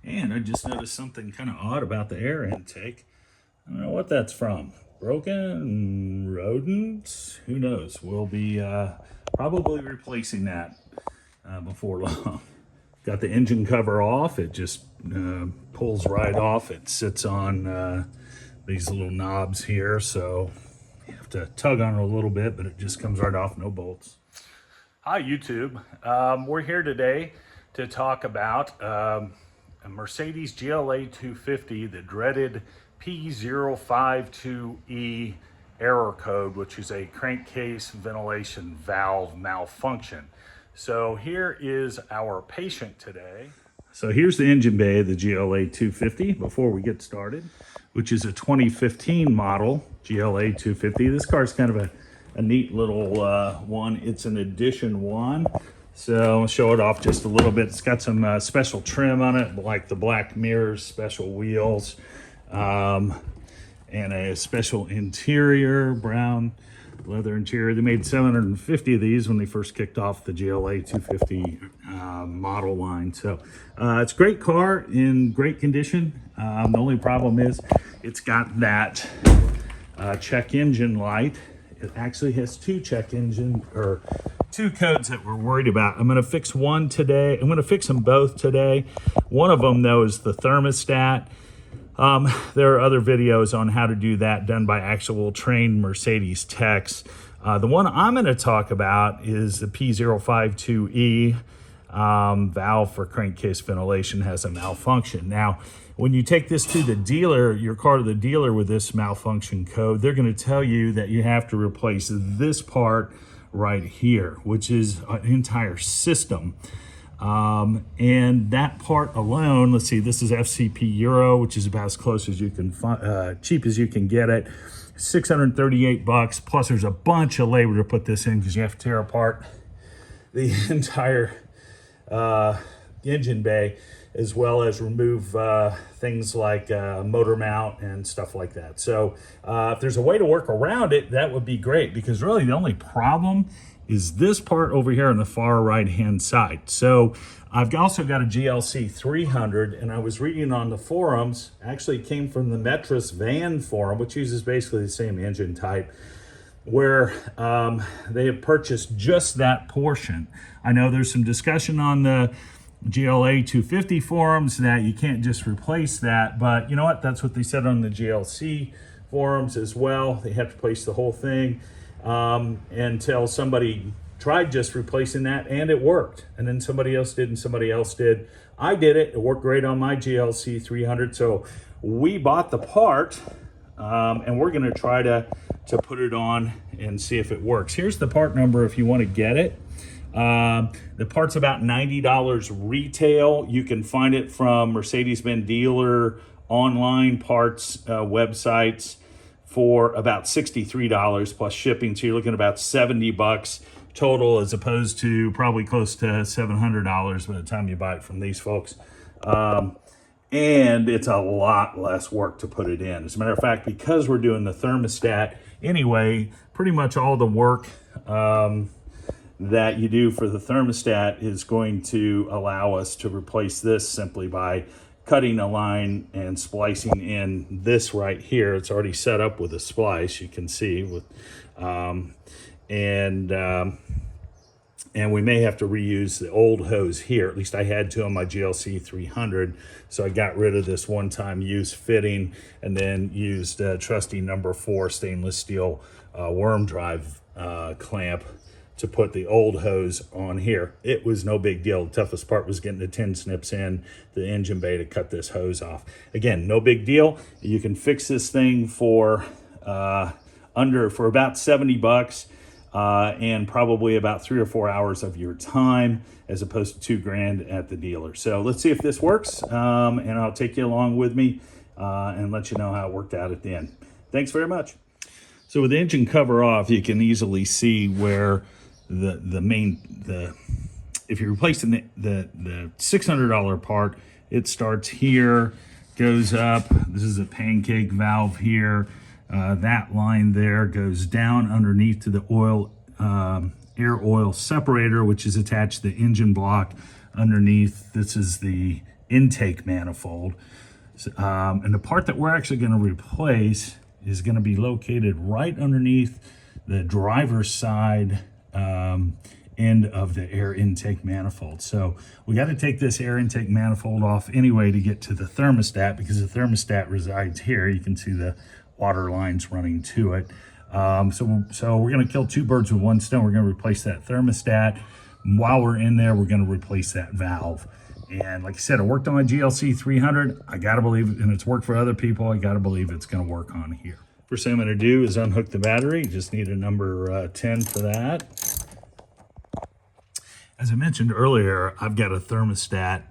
And I just noticed something kind of odd about the air intake. I don't know what that's from. Broken rodents? Who knows? We'll be probably replacing that before long. Got the engine cover off. It just pulls right off. It sits on these little knobs here, so you have to tug on it a little bit, but it just comes right off, no bolts. Hi, YouTube. We're here today to talk about a Mercedes GLA 250, the dreaded P052E error code, which is a crankcase ventilation valve malfunction. So here is our patient today. So here's the engine bay of the GLA 250 before we get started, which is a 2015 model GLA 250. This car is kind of a neat little one. It's an edition one. So I'll show it off just a little bit. It's got some special trim on it, like the black mirrors, special wheels, and a special interior, brown leather interior. They made 750 of these when they first kicked off the GLA 250 model line. So it's a great car in great condition. The only problem is it's got that check engine light. It actually has two two codes that we're worried about. I'm going to fix one today. I'm going to fix them both today. One of them, though, is the thermostat. There are other videos on how to do that done by actual trained Mercedes techs. The one I'm going to talk about is the P052E valve for crankcase ventilation has a malfunction. Now, when you take this to the dealer, your car to the dealer with this malfunction code, they're going to tell you that you have to replace this part right here, which is an entire system. And that part alone, let's see, this is FCP Euro, which is about as close as you can find, cheap as you can get it. 638 bucks, plus there's a bunch of labor to put this in because you have to tear apart the entire engine bay, as well as remove things like motor mount and stuff like that. So if there's a way to work around it, that would be great, because really the only problem is this part over here on the far right hand side. So I've also got a GLC 300, and I was reading on the forums, actually it came from the Metris van forum, which uses basically the same engine type, where they have purchased just that portion. I know there's some discussion on the GLA 250 forums that you can't just replace that, but you know what? That's what they said on the GLC forums as well. They have to replace the whole thing until somebody tried just replacing that and it worked. And then somebody else did and somebody else did. I did it. It worked great on my GLC 300. So we bought the part and we're going to try to put it on and see if it works. Here's the part number if you want to get it. The part's about $90 retail. You can find it from Mercedes-Benz dealer online parts websites for about $63 plus shipping. So you're looking at about 70 bucks total, as opposed to probably close to $700 by the time you buy it from these folks. And it's a lot less work to put it in. As a matter of fact, because we're doing the thermostat anyway, pretty much all the work that you do for the thermostat is going to allow us to replace this simply by cutting a line and splicing in this right here. It's already set up with a splice, you can see, with and we may have to reuse the old hose here. At least I had to on my GLC 300, so I got rid of this one-time use fitting and then used trusty number 4 stainless steel worm drive clamp to put the old hose on here. It was no big deal. The toughest part was getting the 10 snips in the engine bay to cut this hose off. Again, no big deal. You can fix this thing for about 70 bucks and probably about 3 or 4 hours of your time, as opposed to $2,000 at the dealer. So let's see if this works, and I'll take you along with me and let you know how it worked out at the end. Thanks very much. So with the engine cover off, you can easily see where if you're replacing the $600 part, it starts here, goes up. This is a pancake valve here. That line there goes down underneath to the air oil separator, which is attached to the engine block underneath. This is the intake manifold. And the part that we're actually going to replace is going to be located right underneath the driver's side end of the air intake manifold. So we got to take this air intake manifold off anyway to get to the thermostat, because the thermostat resides here. You can see the water lines running to it. So we're going to kill two birds with one stone. We're going to replace that thermostat. While we're in there, we're going to replace that valve. And like I said, it worked on my GLC 300. I got to believe, and it's worked for other people, I got to believe it's going to work on here. First thing I'm going to do is unhook the battery. You just need a number 10 for that. As I mentioned earlier, I've got a thermostat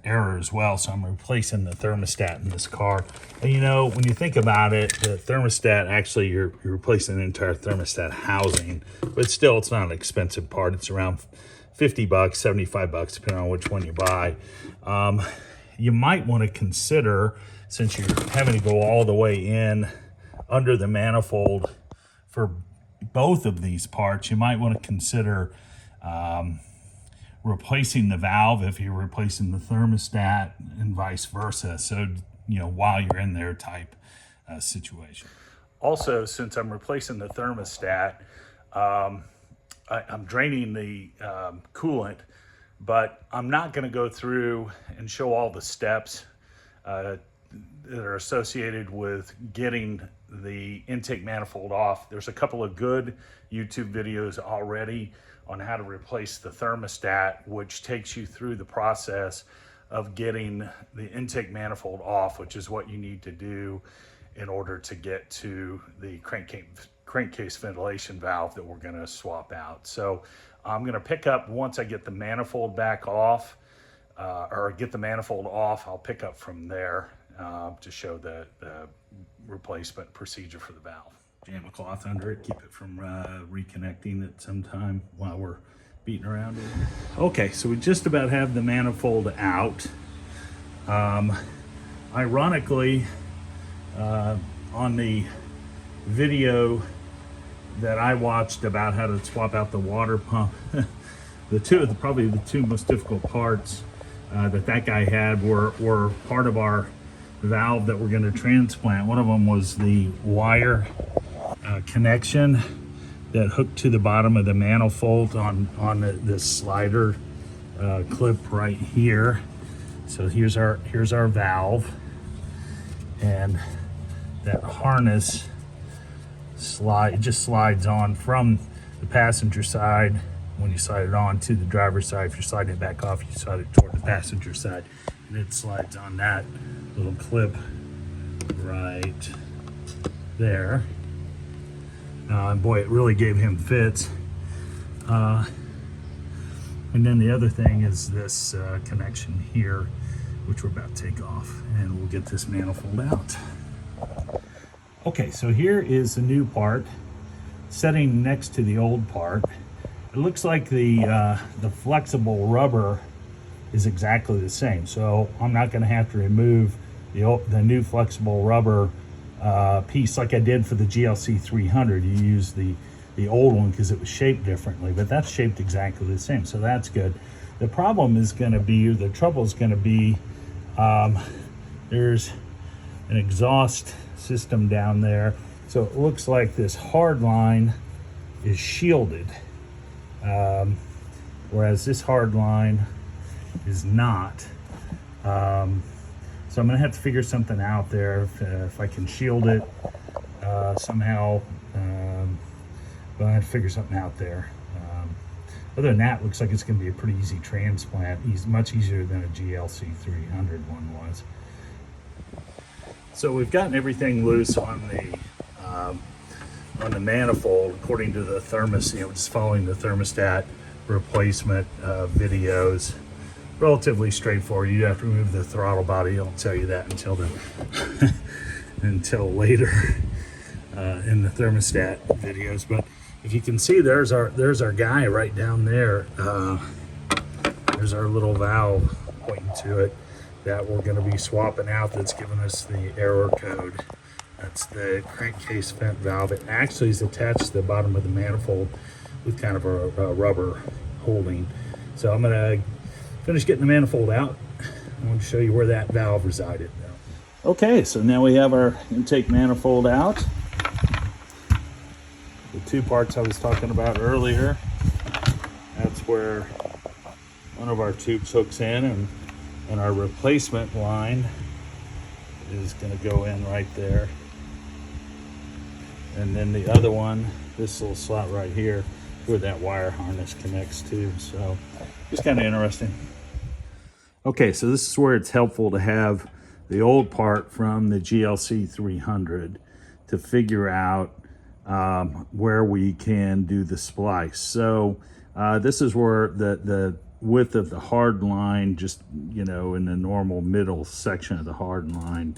error as well, so I'm replacing the thermostat in this car. And you know, when you think about it, the thermostat, actually you're replacing an entire thermostat housing, but still it's not an expensive part. It's around 50 bucks, 75 bucks, depending on which one you buy. You might want to consider, since you're having to go all the way in under the manifold for both of these parts, you might want to consider replacing the valve if you're replacing the thermostat, and vice versa. So, you know, while you're in there type situation. Also, since I'm replacing the thermostat, I'm draining the coolant, but I'm not going to go through and show all the steps that are associated with getting the intake manifold off. There's a couple of good YouTube videos already on how to replace the thermostat, which takes you through the process of getting the intake manifold off, which is what you need to do in order to get to the crankcase ventilation valve that we're going to swap out. So I'm going to pick up, once I get the manifold back off, or get the manifold off, I'll pick up from there to show the replacement procedure for the valve. Jam a cloth under it, keep it from reconnecting at some time while we're beating around in it. Okay, so we just about have the manifold out. Ironically, on the video that I watched about how to swap out the water pump, probably the two most difficult parts that guy had were part of our valve that we're going to transplant. One of them was the wire connection that hooked to the bottom of the manifold on this slider clip right here. So here's our valve, and that harness just slides on from the passenger side when you slide it on to the driver's side. If you're sliding it back off, you slide it toward the passenger side, and it slides on that little clip right there. And boy, it really gave him fits. And then the other thing is this connection here, which we're about to take off, and we'll get this manifold out. Okay, so here is the new part sitting next to the old part. It looks like the flexible rubber is exactly the same, so I'm not going to have to remove the new flexible rubber piece like I did for the GLC 300. You use the old one because it was shaped differently, but that's shaped exactly the same, so that's good. The problem is going to be, or the trouble is going to be, there's an exhaust system down there, so it looks like this hard line is shielded, whereas this hard line is not. So I'm gonna have to figure something out there if I can shield it somehow. But I have to figure something out there. Other than that, looks like it's gonna be a pretty easy transplant. Much easier than a GLC 300 one was. So we've gotten everything loose on the manifold according to the just following the thermostat replacement videos. Relatively straightforward. You have to remove the throttle body. I'll tell you that until later in the thermostat videos. But if you can see, there's our guy right down there. There's our little valve pointing to it that we're going to be swapping out. That's giving us the error code. That's the crankcase vent valve. It actually is attached to the bottom of the manifold with kind of a rubber holding. So I'm gonna finish getting the manifold out. I want to show you where that valve resided. Okay, so now we have our intake manifold out. The two parts I was talking about earlier, that's where one of our tubes hooks in, and our replacement line is going to go in right there. And then the other one, this little slot right here, where that wire harness connects to. So it's kind of interesting. Okay, so this is where it's helpful to have the old part from the GLC 300 to figure out where we can do the splice. So this is where the width of the hard line, just, you know, in the normal middle section of the hard line.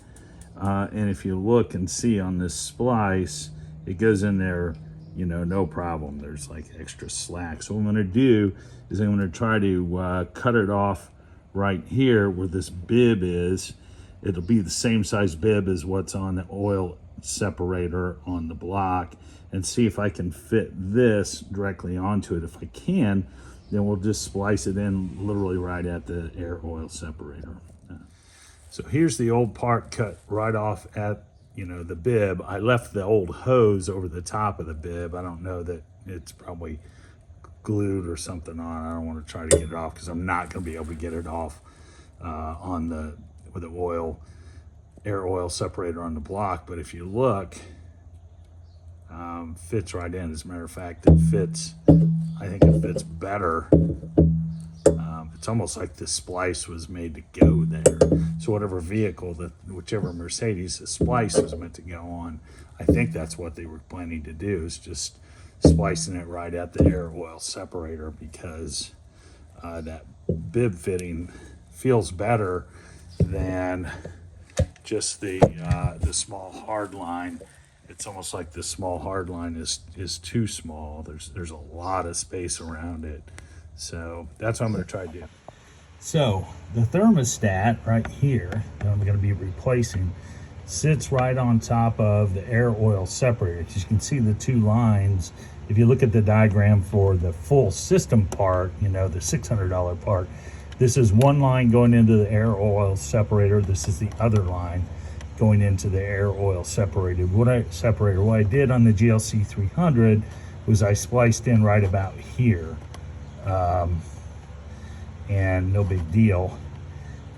And if you look and see on this splice, it goes in there, you know, no problem. There's like extra slack. So what I'm gonna do is I'm gonna try to cut it off right here where this bib is. It'll be the same size bib as what's on the oil separator on the block, and see if I can fit this directly onto it. If I can, then we'll just splice it in literally right at the air oil separator. So here's the old part cut right off at, you know, the bib. I left the old hose over the top of the bib. I don't know that it's probably glued or something on. I don't want to try to get it off because I'm not going to be able to get it off with the air oil separator on the block. But if you look, fits right in. As a matter of fact, it fits, I think it fits better. It's almost like the splice was made to go there. So whatever vehicle, whichever Mercedes the splice was meant to go on, I think that's what they were planning to do, is just splicing it right at the air oil separator, because that bib fitting feels better than just the small hard line. It's almost like the small hard line is too small. There's a lot of space around it. So that's what I'm going to try to do. So the thermostat right here that I'm going to be replacing sits right on top of the air oil separator. As you can see, the two lines, if you look at the diagram for the full system part, you know, the $600 part, this is one line going into the air oil separator. This is the other line going into the air oil separator. What I did on the GLC 300 was I spliced in right about here. And no big deal.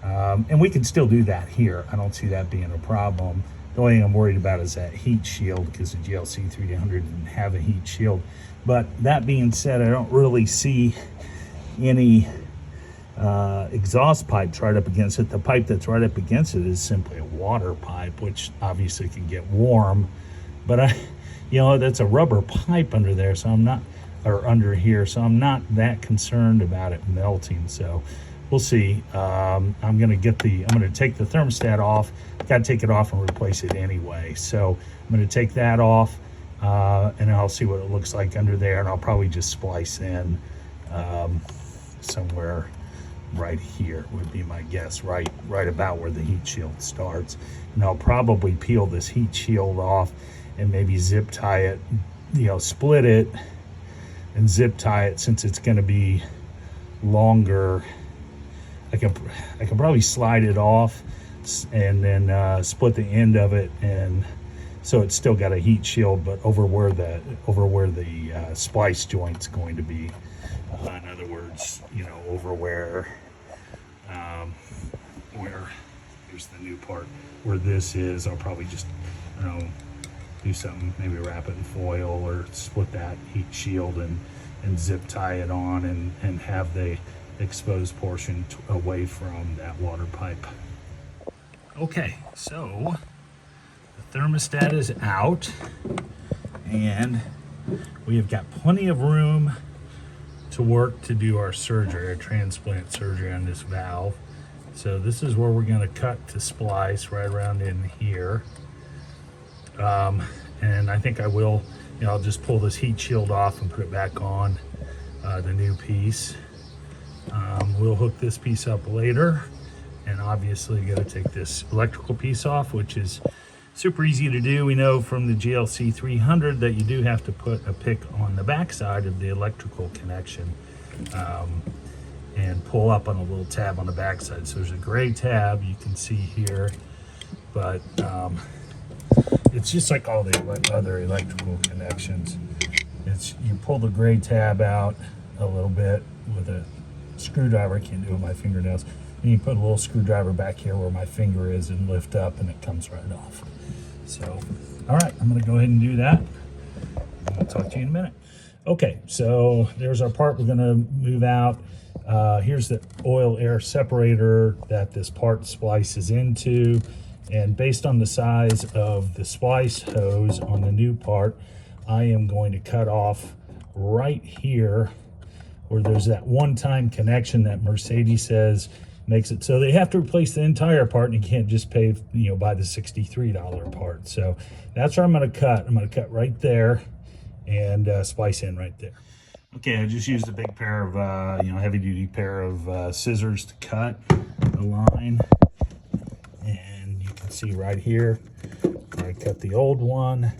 And we can still do that here. I don't see that being a problem. The only thing I'm worried about is that heat shield, because the GLC 300 didn't have a heat shield. But that being said, I don't really see any exhaust pipes right up against it. The pipe that's right up against it is simply a water pipe, which obviously can get warm. But you know, that's a rubber pipe under there, so I'm not, or under here, so I'm not that concerned about it melting. So we'll see. I'm gonna take the thermostat off. Got to take it off and replace it anyway. So I'm gonna take that off, and I'll see what it looks like under there, and I'll probably just splice in somewhere right here would be my guess, right about where the heat shield starts. And I'll probably peel this heat shield off and maybe zip tie it, you know, split it and zip tie it, since it's going to be longer. I can probably slide it off and then split the end of it, and so it's still got a heat shield, but over where the splice joint's going to be. In other words, you know, over where here's the new part where this is. I'll probably just, you know, do something, maybe wrap it in foil or split that heat shield and zip tie it on and have the exposed portion away from that water pipe. Okay, so the thermostat is out and we have got plenty of room to work to do our surgery, our transplant surgery on this valve. So this is where we're going to cut to splice, right around in here. And I think I will, you know, I'll just pull this heat shield off and put it back on the new piece. We'll hook this piece up later, and obviously got to take this electrical piece off, which is super easy to do. We know from the GLC 300 that you do have to put a pick on the back side of the electrical connection. and pull up on a little tab on the back side. So there's a gray tab you can see here, but it's just like all the other electrical connections. You pull the gray tab out a little bit with a screwdriver. I can't do it with my fingernails. And you put a little screwdriver back here where my finger is and lift up, and it comes right off. So, all right, I'm gonna go ahead and do that. I'll talk to you in a minute. Okay, so there's our part we're gonna move out. Here's the oil air separator that this part splices into. And based on the size of the splice hose on the new part, I am going to cut off right here where there's that one-time connection that Mercedes says makes it so they have to replace the entire part, and you can't just pay, buy the $63 part. So that's where I'm going to cut. I'm going to cut right there and splice in right there. Okay, I just used a big pair of, heavy-duty pair of scissors to cut the line. And you can see right here, I cut the old one,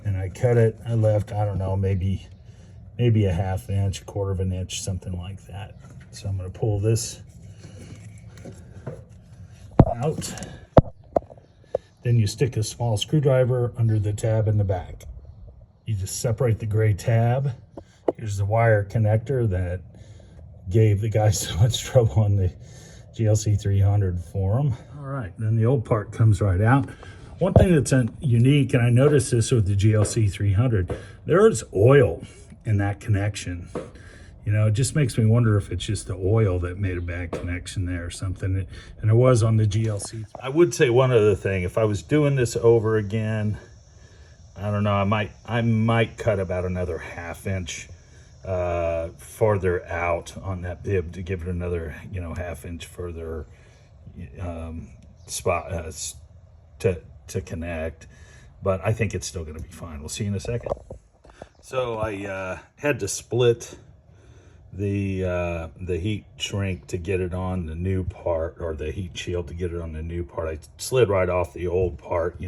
and I cut it. I left, I don't know, maybe a half inch, quarter of an inch, something like that. So I'm going to pull this out. Then you stick a small screwdriver under the tab in the back. You just separate the gray tab. Here's the wire connector that gave the guy so much trouble on the GLC 300 for him. All right, then the old part comes right out. One thing that's unique, and I noticed this with the GLC 300, there's oil in that connection. It just makes me wonder if it's just the oil that made a bad connection there or something. And it was on the GLC. I would say one other thing. If I was doing this over again, I don't know, I might cut about another half inch farther out on that bib to give it another, half inch further spot to connect. But I think it's still going to be fine. We'll see in a second. So I had to split the heat shrink to get it on the new part, or the heat shield to get it on the new part. I slid right off the old part,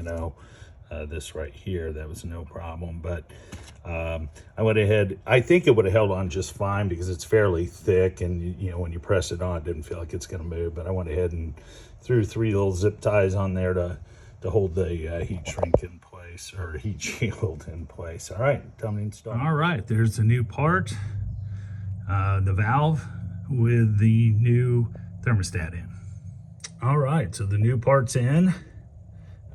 this right here. That was no problem. But I went ahead. I think it would have held on just fine because it's fairly thick, and when you press it on, it didn't feel like it's going to move. But I went ahead and threw 3 little zip ties on there to hold the heat shrink in place, or heat shield in place. All right, tell me to install. All right, there's the new part, the valve with the new thermostat in. All right, so the new part's in.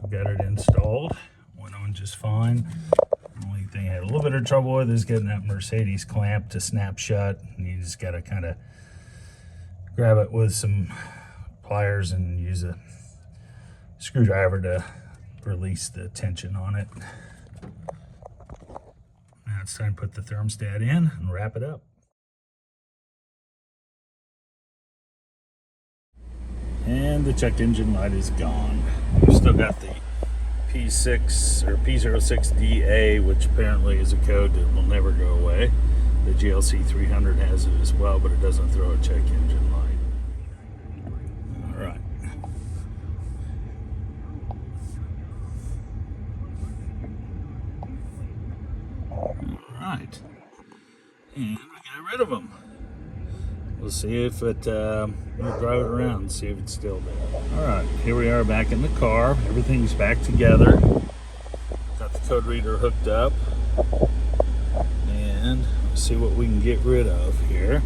I've got it installed. Went on just fine. The only thing I had a little bit of trouble with is getting that Mercedes clamp to snap shut. And you just got to kind of grab it with some pliers and use a screwdriver to release the tension on it. Now it's time to put the thermostat in and wrap it up. And the check engine light is gone. We've still got the P6 or P06DA, which apparently is a code that will never go away. The GLC 300 has it as well, but it doesn't throw a check engine light. All right. Right, and we got rid of them. We'll see if it, we'll drive it around and see if it's still there. All right, here we are back in the car. Everything's back together. Got the code reader hooked up, and let's see what we can get rid of here.